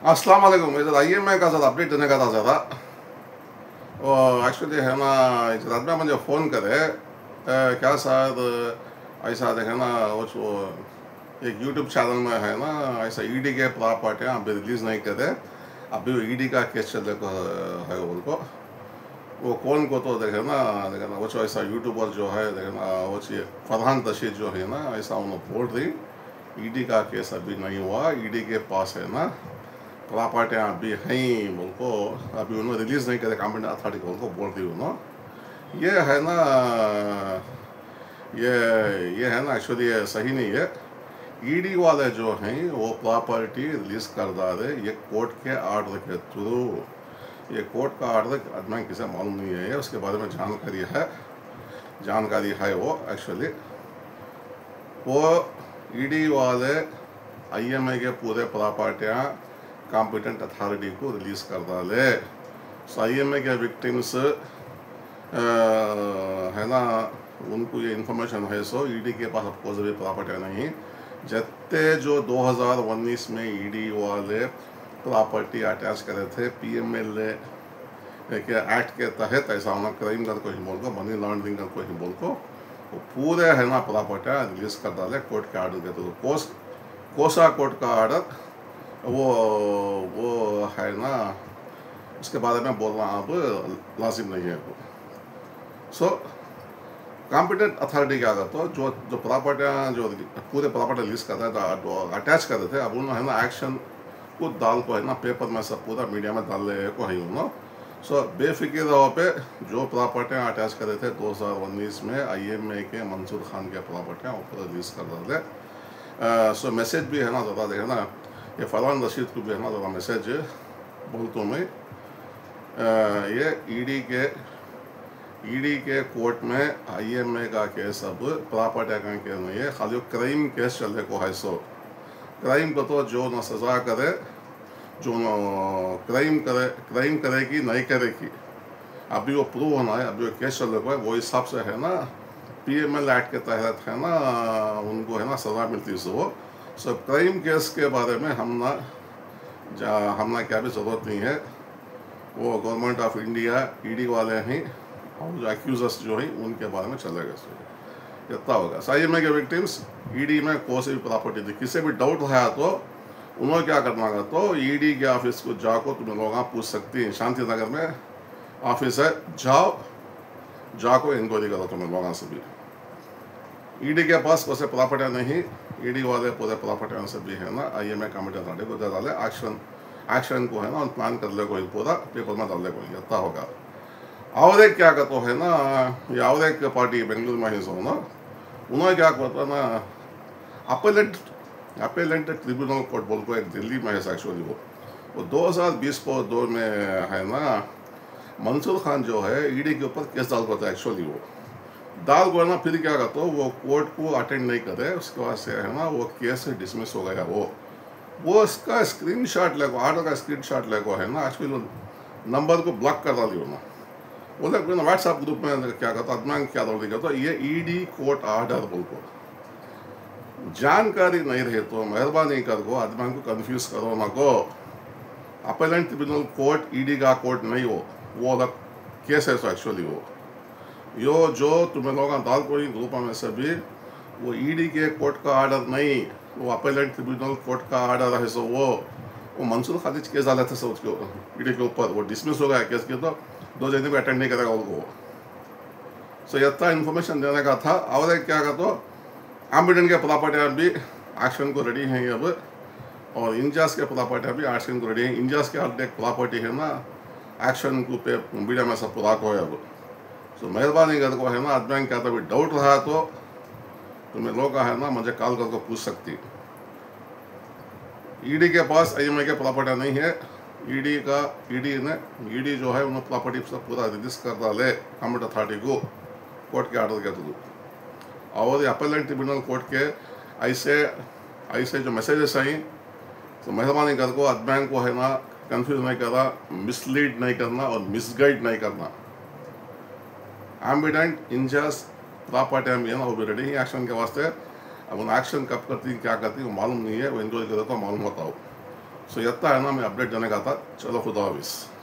अस्सलाम वालेकुम। इधर आइए, मैं का सर अपडेट देने का था ज़रा। और एक्चुअली है ना, इधर आदमी मुझे फ़ोन करे क्या सर ऐसा देखे ना वो एक यूट्यूब चैनल में है ना, ऐसा ईडी के प्रॉपर्टियाँ अभी रिलीज़ नहीं करे, अभी वो ईडी का केस चलने को है उनको। वो कौन को तो देखे ना वो ऐसा यूट्यूबर जो है देखे ना, वो चाहिए फरहान रशीद जो है ना, ऐसा उन्होंने बोल रही ईडी का केस अभी नहीं हुआ, ईडी के पास है ना प्रॉपर्टियाँ अभी हैं बोल को, अभी उन्होंने रिलीज़ नहीं करे कॉम्पिटेंट अथॉरिटी को, उनको बोल रही उन्होंने। ये है ना, ये है ना, एक्चुअली ये सही नहीं है। ईडी वाले जो हैं वो प्रॉपर्टी रिलीज़ कर डाले ये कोर्ट के आर्डर के थ्रू। ये कोर्ट का आर्डर आदमी किसे मालूम नहीं है, उसके बारे में जानकारी है वो एक्चुअली। वो ईडी वाले आईएमए के पूरे प्रॉपर्टियाँ कॉम्पिटेंट अथॉरिटी को रिलीज़ कर डाले। सो आईएमए के विक्टिम्स है ना, उनको ये इन्फॉर्मेशन है। सो ईडी के पास अफकोर्स अभी प्रॉपर्टियाँ नहीं, जत्ते जो 2019 में ईडी वाले प्रॉपर्टी अटैच करे थे पीएमएलए के एक्ट के तहत, ऐसा होना क्राइम कर कोई बोल को, मनी लॉन्ड्रिंग कर कोई बोल को, वो पूरे है ना प्रॉपर्टियाँ रिलीज़ कर डाले कोर्ट के आर्डर के थ्रू। कोसा कोर्ट का आर्डर वो है ना, उसके बारे में बोलना अब लाजिम नहीं है वो। सो कॉम्पिटेंट अथॉरिटी क्या करता है, जो प्रॉपर्टियाँ जो पूरे प्रॉपर्टी लिस्ट कर रहे थे, अटैच कर रहे थे, अब उन्होंने है ना एक्शन को दाल को है ना पेपर में सब पूरा मीडिया में डाल रहे को है उन्होंने। सो बेफिक्र रहो पे जो प्रॉपर्टियाँ अटैच कर रहे थे 2019 में आईएमए के मंसूर खान के प्रॉपर्टियाँ वो पूरा लिस्ट कर डाले। सो मैसेज भी है ना ज़्यादा देखे ना, ये फरहान रशीद को भी है ना ज़रा मैसेज बोलता मैं, ये ईडी के कोर्ट में आईएमए का केस अब प्रॉपर्टी का केस नहीं है, खाली क्राइम केस चलने को है। सो क्राइम को तो जो न सज़ा करे, जो न क्राइम करेगी नहीं करेगी, अभी वो प्रूव होना है, अभी वो केस चलने को है, वो हिसाब से है ना पीएमएल एक्ट के तहत है ना उनको है ना सज़ा मिलती है। वो सब क्राइम केस के बारे में हमना क्या भी ज़रूरत नहीं है, वो गवर्नमेंट ऑफ इंडिया ईडी वाले हैं और जो एक्यूजर्स जो हैं उनके बारे में चलेगा। सो इतना होगा। आईएमए के विक्टिम्स ईडी में कोई सी भी प्रॉपर्टी थी, किसी भी डाउट रहा तो उन्होंने क्या करना है, तो ईडी के ऑफिस को जाको तुम लोग पूछ सकती हैं, शांति नगर में ऑफिस है, जाको इंक्वायरी करो तुम लोगों से भी। ईडी के पास कोई प्रॉपर्टियाँ नहीं, ईडी वाले पूरे प्रॉपर्टियाँ से भी है ना आईएमए कमेटी अथॉरिटी को दे डाले, एक्शन को है ना प्लान कर ले कोई पूरा पेपर में डाल ले कोई, इतना होगा। और एक क्या कहते है ना, ये और एक पार्टी बेंगलुरु में ही सो ना, उन्होंने क्या कहता ना अपेलेंट ट्रिब्यूनल कोर्ट बोल को एक दिल्ली में है एक्चुअली, वो 2020 को 2 में है ना मंसूर खान जो है ईडी के ऊपर केस डाल करता है एक्चुअली, वो डाल को ना फिर क्या कहता वो कोर्ट को अटेंड नहीं करे, उसके बाद से है ना वो केस डिसमिस हो गया। वो उसका स्क्रीनशॉट लेको, आर्डर का स्क्रीनशॉट लेको है ना एक्चुअली नंबर को ब्लॉक कर डाली ना, वो लोग व्हाट्सएप ग्रुप में क्या कहता आदमी क्या डाल दिया, तो ये ईडी कोर्ट आर्डर बोल को जानकारी नहीं रहे तो मेहरबानी कर को आदमी को कंफ्यूज करो ना को। अपेलेंट ट्रिब्यूनल कोर्ट ईडी का कोर्ट नहीं हो, वो अलग केस है। सो एक्चुअली यो जो तुम लोग दाल कोई ग्रुप में से भी वो ईडी के कोर्ट का आर्डर नहीं, वो अपेलेंट ट्रिब्यूनल कोर्ट का आर्डर है। सो वो मंसूर खालिद केस डाले थे, सो उसके ईडी के ऊपर वो डिसमिस हो गया केस के, तो 2 दिन भी अटेंड नहीं करेगा उनको। सो इतना इन्फॉर्मेशन देने का था। और एक क्या कहते कॉम्पिटेंट के प्रॉपर्टियाँ भी एक्शन को रेडी हैं अब, और इंजास के प्रॉपर्टियाँ भी एक्शन को रेडी हैं। इंजास के हर एक प्रॉपर्टी है ना एक्शन को पे मीडिया में सब पूरा को है अब। सो मेहरबानी कर को है ना आदमी क्या तो डाउट रहा तो तुम्हें लोग है ना मुझे कॉल करके पूछ सकती। ईडी के पास आईएमए के प्रॉपर्टियाँ नहीं है, ईडी जो है उन्होंने प्रॉपर्टी सब पूरा रिलीज कर डाले कॉम्पिटेंट अथॉरिटी को कोर्ट के आर्डर के थ्रू। और अपेलेंट ट्रिब्यूनल कोर्ट के ऐसे जो मैसेजेस आई, तो मेहरबानी कर को आदमी को है ना कंफ्यूज नहीं करना, मिसलीड नहीं करना और मिसगाइड नहीं करना। एम्बिडेंट इंजस प्रॉपर्टी है ना वो भी रेडी है एक्शन के वास्ते। अब उन एक्शन कब करती क्या करती वो मालूम नहीं है, वो इंक्वायरी करे तो मालूम होता हो। सो इतना है ना मैं अपडेट देने का था। चलो खुदा हाफिज़।